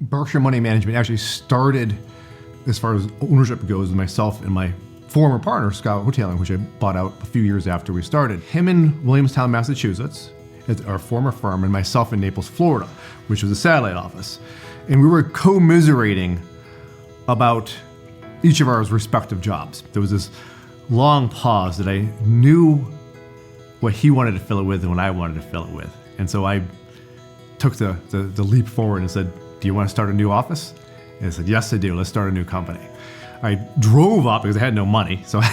Berkshire Money Management actually started, as far as ownership goes, with myself and my former partner, Scott Hoteling, which I bought out a few years after we started. Him in Williamstown, Massachusetts, at our former firm, and myself in Naples, Florida, which was a satellite office. And we were commiserating about each of our respective jobs. There was this long pause that I knew what he wanted to fill it with and what I wanted to fill it with. And so I took the leap forward and said, do you want to start a new office? And I said, yes, I do. Let's start a new company. I drove up because I had no money. So I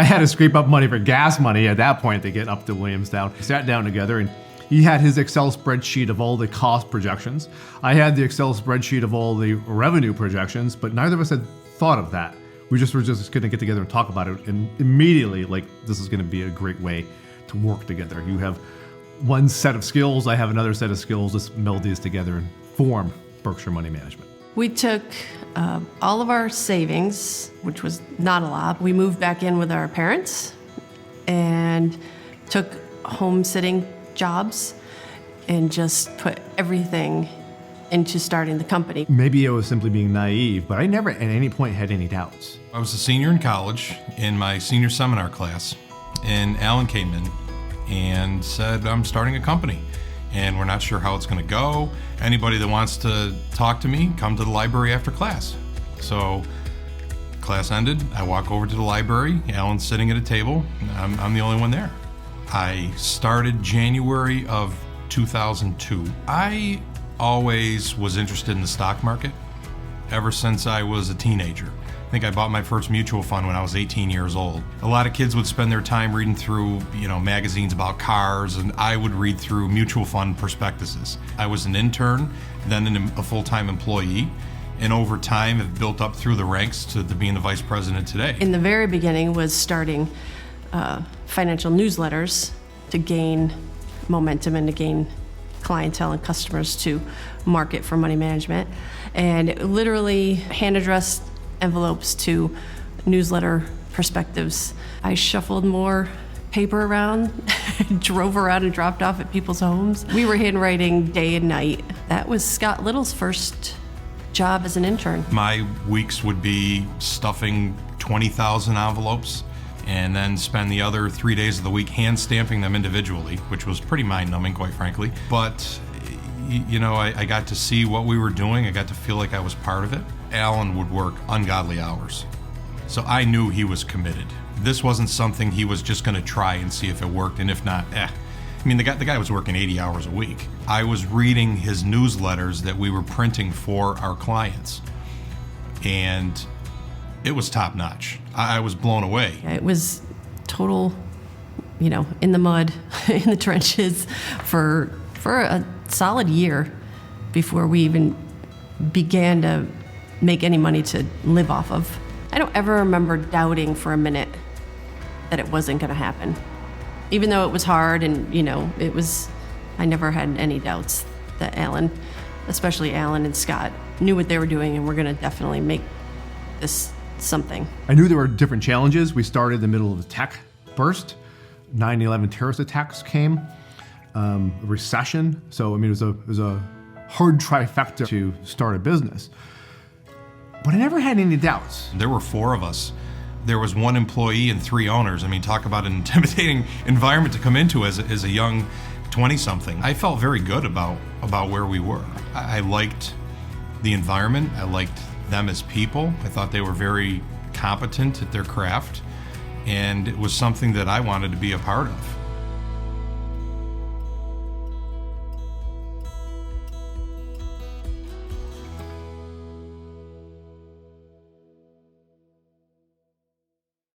had to scrape up money for gas money at that point to get up to Williamstown. We sat down together and he had his Excel spreadsheet of all the cost projections. I had the Excel spreadsheet of all the revenue projections, but neither of us had thought of that. We just were just going to get together and talk about it. And immediately, like, this is going to be a great way to work together. You have one set of skills, I have another set of skills. Let's meld these together and form Berkshire Money Management. We took all of our savings, which was not a lot. We moved back in with our parents and took home sitting jobs and just put everything into starting the company. Maybe I was simply being naive, but I never at any point had any doubts. I was a senior in college in my senior seminar class, and Alan came in and said, I'm starting a company and we're not sure how it's going to go. Anybody that wants to talk to me, come to the library after class. So class ended, I walk over to the library, Alan's sitting at a table, I'm the only one there. I started January of 2002. I always was interested in the stock market ever since I was a teenager. I think I bought my first mutual fund when I was 18 years old. A lot of kids would spend their time reading through, magazines about cars, and I would read through mutual fund prospectuses. I was an intern, then a full-time employee, and over time have built up through the ranks to being the vice president today. In the very beginning was starting financial newsletters to gain momentum and to gain clientele and customers to market for money management. And literally hand-addressed envelopes to newsletter perspectives. I shuffled more paper around, drove around and dropped off at people's homes. We were handwriting day and night. That was Scott Little's first job as an intern. My weeks would be stuffing 20,000 envelopes and then spend the other 3 days of the week hand stamping them individually, which was pretty mind-numbing, quite frankly. But, I got to see what we were doing. I got to feel like I was part of it. Alan would work ungodly hours, so I knew he was committed. This wasn't something he was just going to try and see if it worked, and if not, the guy was working 80 hours a week. I was reading his newsletters that we were printing for our clients, and it was top notch. I was blown away. It was total, in the mud, in the trenches for a solid year before we even began to make any money to live off of. I don't ever remember doubting for a minute that it wasn't going to happen. Even though it was hard and, I never had any doubts that Alan, especially Alan and Scott, knew what they were doing and were going to definitely make this something. I knew there were different challenges. We started in the middle of the tech burst. 9/11 terrorist attacks came, a recession. So, it was a hard trifecta to start a business. But I never had any doubts. There were 4 of us. There was 1 employee and 3 owners. Talk about an intimidating environment to come into as a young 20-something. I felt very good about where we were. I liked the environment. I liked them as people. I thought they were very competent at their craft, and it was something that I wanted to be a part of.